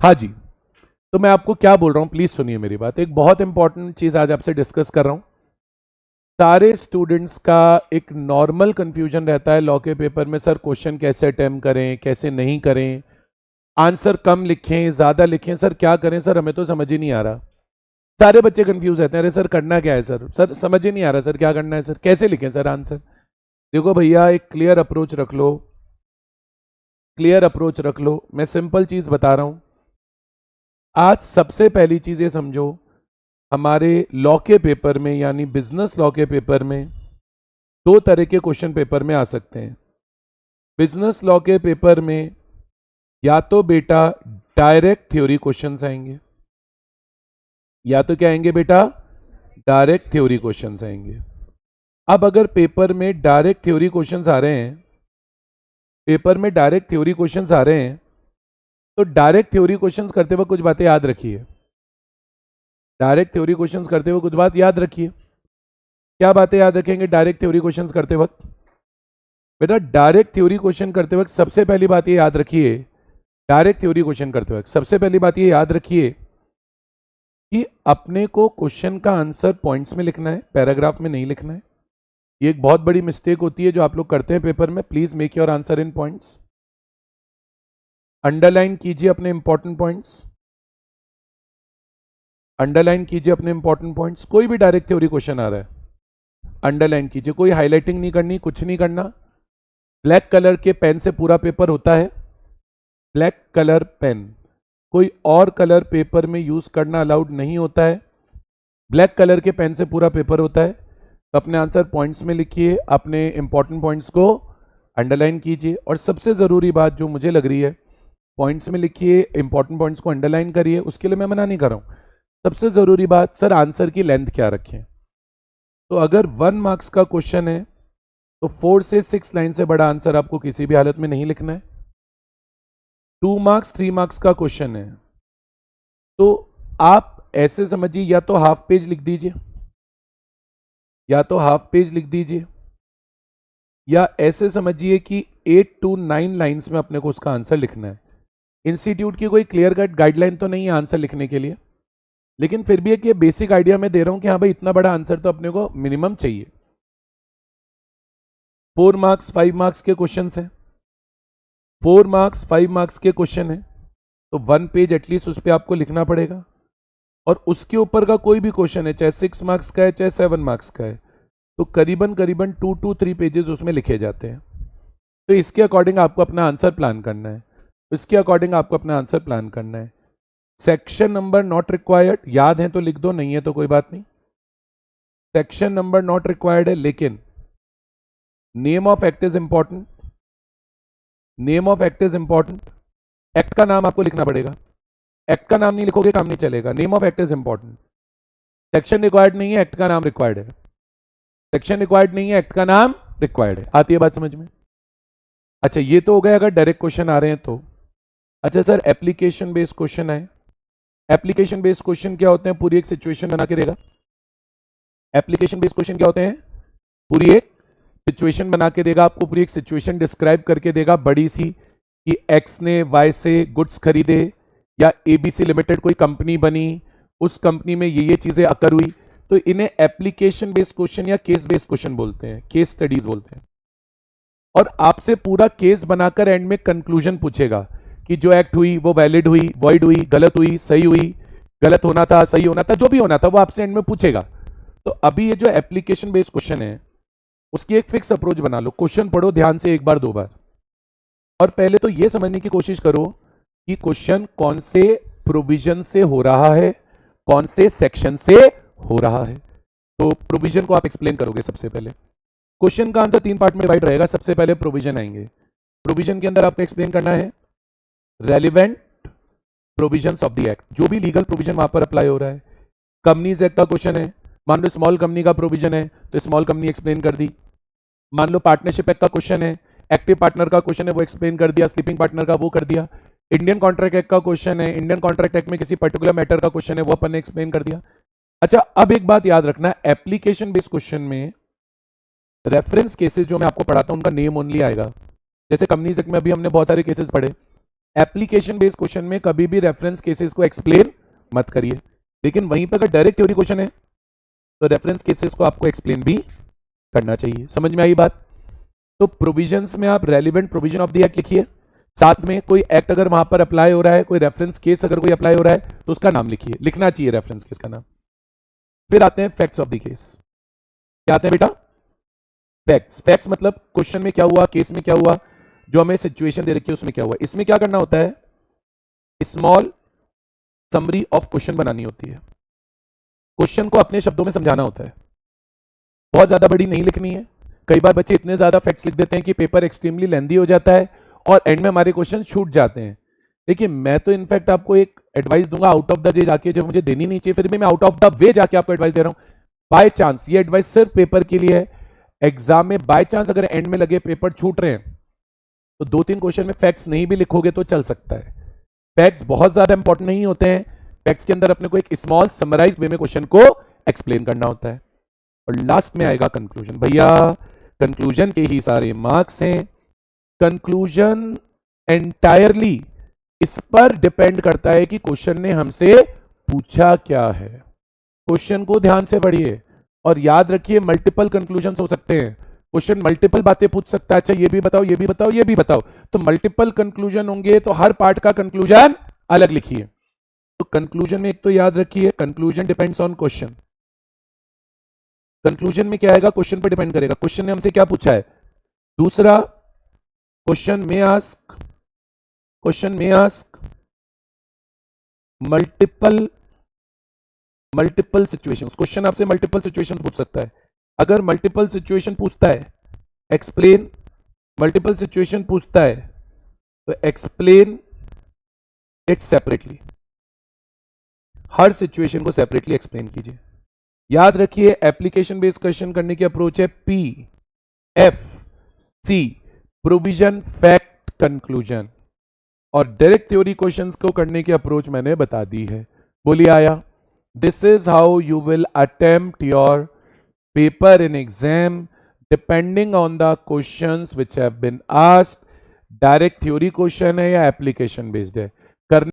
हाँ जी, तो मैं आपको क्या बोल रहा हूँ, प्लीज सुनिए मेरी बात। एक बहुत इंपॉर्टेंट चीज आज आपसे डिस्कस कर रहा हूँ। सारे स्टूडेंट्स का एक नॉर्मल कंफ्यूजन रहता है लॉ के पेपर में, सर क्वेश्चन कैसे अटेम्प्ट करें, कैसे नहीं करें, आंसर कम लिखें ज्यादा लिखें, सर क्या करें, सर हमें तो समझ ही नहीं आ रहा। सारे बच्चे कंफ्यूज रहते हैं, अरे सर करना क्या है, सर समझ ही नहीं आ रहा, सर क्या करना है, सर कैसे लिखें सर आंसर। देखो भैया, एक क्लियर अप्रोच रख लो, क्लियर अप्रोच रख लो। मैं सिंपल चीज बता रहा हूं। आज सबसे पहली चीज ये समझो, हमारे लॉ के पेपर में यानी बिजनेस लॉ के पेपर में दो तरह के क्वेश्चन पेपर में आ सकते हैं। बिजनेस लॉ के पेपर में या तो बेटा डायरेक्ट थ्योरी क्वेश्चंस आएंगे, या तो क्या आएंगे बेटा, डायरेक्ट थ्योरी क्वेश्चंस आएंगे। अब अगर पेपर में डायरेक्ट थ्योरी क्वेश्चंस आ रहे हैं, पेपर में डायरेक्ट थ्योरी क्वेश्चंस आ रहे हैं, तो डायरेक्ट थ्योरी क्वेश्चंस करते वक्त कुछ बातें याद रखिए। डायरेक्ट थ्योरी क्वेश्चंस करते हुए कुछ बात याद रखिए। क्या बातें याद रखेंगे डायरेक्ट थ्योरी क्वेश्चंस करते वक्त? बेटा डायरेक्ट थ्योरी क्वेश्चन करते वक्त सबसे पहली बात ये याद रखिए, डायरेक्ट थ्योरी क्वेश्चन करते वक्त सबसे पहली बात ये याद रखिए कि अपने को क्वेश्चन का आंसर पॉइंट्स में लिखना है, पैराग्राफ में नहीं लिखना है। ये एक बहुत बड़ी मिस्टेक होती है जो आप लोग करते हैं पेपर में। Please make your answer in points. Underline कीजिए अपने इंपॉर्टेंट पॉइंट्स, अंडरलाइन कीजिए अपने इंपॉर्टेंट पॉइंट्स। कोई भी डायरेक्ट थ्योरी क्वेश्चन आ रहा है, अंडरलाइन कीजिए, कोई हाईलाइटिंग नहीं करनी, कुछ नहीं करना। ब्लैक कलर के पेन से पूरा पेपर होता है, ब्लैक कलर पेन, कोई और कलर पेपर में यूज करना अलाउड नहीं होता है। ब्लैक कलर के पेन से पूरा पेपर होता है। तो अपने आंसर पॉइंट्स में लिखिए, अपने इंपॉर्टेंट पॉइंट्स को अंडरलाइन कीजिए। और सबसे ज़रूरी बात जो मुझे लग रही है, पॉइंट्स में लिखिए, इंपॉर्टेंट पॉइंट्स को अंडरलाइन करिए। उसके लिए मैं मना नहीं कर रहा हूँ। सबसे ज़रूरी बात, सर आंसर की लेंथ क्या रखें। तो अगर 1 मार्क्स का क्वेश्चन है तो 4 से 6 लाइन से बड़ा आंसर आपको किसी भी हालत में नहीं लिखना है। 2 मार्क्स 3 मार्क्स का क्वेश्चन है तो आप ऐसे समझिए, या तो हाफ पेज लिख दीजिए, या तो हाफ पेज लिख दीजिए, या ऐसे समझिए कि 8 to 9 लाइंस में अपने को उसका आंसर लिखना है। इंस्टीट्यूट की कोई क्लियर कट गाइडलाइन तो नहीं है आंसर लिखने के लिए, लेकिन फिर भी एक ये बेसिक आइडिया मैं दे रहा हूं कि हाँ भाई इतना बड़ा आंसर तो अपने को मिनिमम चाहिए। 4 मार्क्स 5 मार्क्स के क्वेश्चन है, 4 मार्क्स 5 मार्क्स के क्वेश्चन है, तो 1 पेज एटलीस्ट उस पर आपको लिखना पड़ेगा। और उसके ऊपर का कोई भी क्वेश्चन है, चाहे 6 मार्क्स का है चाहे 7 मार्क्स का है, तो करीबन करीबन 2 to 3 पेजेस उसमें लिखे जाते हैं। तो इसके अकॉर्डिंग आपको अपना आंसर प्लान करना है, इसके अकॉर्डिंग आपको अपना आंसर प्लान करना है। सेक्शन नंबर नॉट रिक्वायर्ड, याद है तो लिख दो, नहीं है तो कोई बात नहीं। सेक्शन नंबर नॉट रिक्वायर्ड है, लेकिन name of act is important, name of act is important. Act का नाम आपको लिखना पड़ेगा, एक्ट का नाम नहीं लिखोगे काम नहीं चलेगा। Name of act is important. Section required नहीं है, एक्ट का नाम रिक्वायर्ड है। सेक्शन रिक्वायर्ड नहीं है, एक्ट का नाम रिक्वायर्ड है। आती है बात समझ में? अच्छा, ये तो हो गया अगर डायरेक्ट क्वेश्चन आ रहे हैं तो। अच्छा सर, एप्लीकेशन बेस्ड क्वेश्चन है। एप्लीकेशन बेस्ड क्वेश्चन क्या होते हैं? पूरी एक सिचुएशन बना के देगा। एप्लीकेशन बेस्ड क्वेश्चन क्या होते हैं? पूरी एक सिचुएशन बना के देगा, आपको पूरी एक सिचुएशन डिस्क्राइब करके देगा बड़ी सी, कि एक्स ने वाई से गुड्स खरीदे, या एबीसी लिमिटेड कोई कंपनी बनी, उस कंपनी में ये चीजें अकर हुई। तो इन्हें एप्लीकेशन बेस्ड क्वेश्चन या केस बेस्ड क्वेश्चन बोलते हैं, केस स्टडीज बोलते हैं। और आपसे पूरा केस बनाकर एंड में कंक्लूजन पूछेगा कि जो एक्ट हुई वो वैलिड हुई, वॉइड हुई, गलत हुई, सही हुई, गलत होना था, सही होना था, जो भी होना था वो आपसे एंड में पूछेगा। तो अभी ये जो एप्लीकेशन बेस्ड क्वेश्चन है उसकी एक फिक्स अप्रोच बना लो। क्वेश्चन पढ़ो ध्यान से 1 बार 2 बार, और पहले तो ये समझने की कोशिश करो कि क्वेश्चन कौन से प्रोविजन से हो रहा है, कौन से सेक्शन से हो रहा है। तो प्रोविजन को आप एक्सप्लेन करोगे सबसे पहले। क्वेश्चन का आंसर 3 पार्ट में डिवाइड रहेगा। सबसे पहले प्रोविजन आएंगे, प्रोविजन के अंदर आपको एक्सप्लेन करना है relevant provisions of the act, जो भी लीगल प्रोविजन वहां पर अप्लाई हो रहा है। कंपनीज एक्ट का क्वेश्चन है, मान लो स्मॉल कंपनी का प्रोविजन है तो स्मॉल कंपनी एक्सप्लेन कर दी। मान लो पार्टनरशिप एक्ट का क्वेश्चन है, एक्टिव पार्टनर का क्वेश्चन है, वो एक्सप्लेन कर दिया। स्लीपिंग पार्टनर का वो कर दिया। इंडियन कॉन्ट्रैक्ट एक्ट का क्वेश्चन है, इंडियन कॉन्ट्रैक्ट एक्ट में किसी पर्टिकुलर मैटर का क्वेश्चन है, वो अपन ने एक्सप्लेन कर दिया। अच्छा, अब एक बात याद रखना, एप्लीकेशन बेस्ड क्वेश्चन में रेफरेंस केसेस जो मैं आपको पढ़ाता हूं उनका नेम ओनली आएगा। जैसे कंपनीज एक्ट में अभी हमने बहुत सारे केसेस पढ़े, एप्लीकेशन बेस्ड क्वेश्चन में कभी भी रेफरेंस केसेस को एक्सप्लेन मत करिए, लेकिन वहीं पर अगर डायरेक्ट थ्योरी क्वेश्चन है तो रेफरेंस केसेस को आपको एक्सप्लेन भी करना चाहिए। समझ में आई बात? तो प्रोविजंस में आप relevant provision of the act लिखिए, साथ में कोई एक्ट अगर वहां पर अप्लाई हो रहा है, कोई रेफरेंस केस अगर कोई अप्लाई हो रहा है तो उसका नाम लिखिए, लिखना चाहिए रेफरेंस केस का नाम। फिर आते हैं फैक्ट्स ऑफ द केस। क्या आते हैं बेटा? फैक्ट्स। फैक्ट्स मतलब क्वेश्चन में क्या हुआ, केस में क्या हुआ, जो हमें सिचुएशन दे रखी है उसमें क्या हुआ। इसमें क्या करना होता है, स्मॉल समरी ऑफ क्वेश्चन बनानी होती है, क्वेश्चन को अपने शब्दों में समझाना होता है, बहुत ज्यादा बड़ी नहीं लिखनी है। कई बार बच्चे इतने ज्यादा फैक्ट्स लिख देते हैं कि पेपर एक्सट्रीमली लेंदी हो जाता है और एंड में हमारे क्वेश्चन छूट जाते हैं। देखिए मैं तो इनफैक्ट आपको एक एडवाइस दूंगा आउट ऑफ द वे जाके, जो मुझे देनी नहीं चाहिए फिर भी मैं आउट ऑफ द वे जाके आपको एडवाइस दे रहा हूं। बाय चांस, ये एडवाइस सिर्फ पेपर के लिए है, एग्जाम में बाय चांस अगर एंड में लगे पेपर छूट रहे हैं तो 2-3 क्वेश्चन में फैक्ट्स नहीं भी लिखोगे तो चल सकता है। फैक्ट्स बहुत ज्यादा इंपॉर्टेंट नहीं होते हैं, फैक्ट्स के अंदर अपने को एक स्मॉल समराइज वे में क्वेश्चन को एक्सप्लेन करना होता है। और लास्ट में आएगा कंक्लूजन। भैया कंक्लूजन के ही सारे मार्क्स हैं। कंक्लूजन एंटायरली इस पर डिपेंड करता है कि क्वेश्चन ने हमसे पूछा क्या है। क्वेश्चन को ध्यान से पढ़िए और याद रखिए मल्टीपल कंक्लूजन हो सकते हैं, क्वेश्चन मल्टीपल बातें पूछ सकता है। अच्छा ये भी बताओ, ये भी बताओ, ये भी बताओ, तो मल्टीपल कंक्लूजन होंगे तो हर पार्ट का कंक्लूजन अलग लिखिए। तो कंक्लूजन में एक तो याद रखिए conclusion depends on question. Conclusion में क्या आएगा, क्वेश्चन पर डिपेंड करेगा, क्वेश्चन ने हमसे क्या पूछा है। दूसरा, क्वेश्चन में आस्क मल्टीपल सिचुएशंस। क्वेश्चन आपसे मल्टीपल सिचुएशन पूछ सकता है। अगर मल्टीपल सिचुएशन पूछता है एक्सप्लेन, मल्टीपल सिचुएशन पूछता है तो explain it separately, her situation को सेपरेटली एक्सप्लेन कीजिए। याद रखिए एप्लीकेशन बेस्ड क्वेश्चन करने की अप्रोच है PFC, प्रोविजन फैक्ट कंक्लूजन, और डायरेक्ट थ्योरी क्वेश्चंस को करने की अप्रोच मैंने बता दी है। बोलिए आया? This is how you will attempt your paper in exam depending on the questions which have been asked. Direct theory question है या एप्लीकेशन बेस्ड है, करने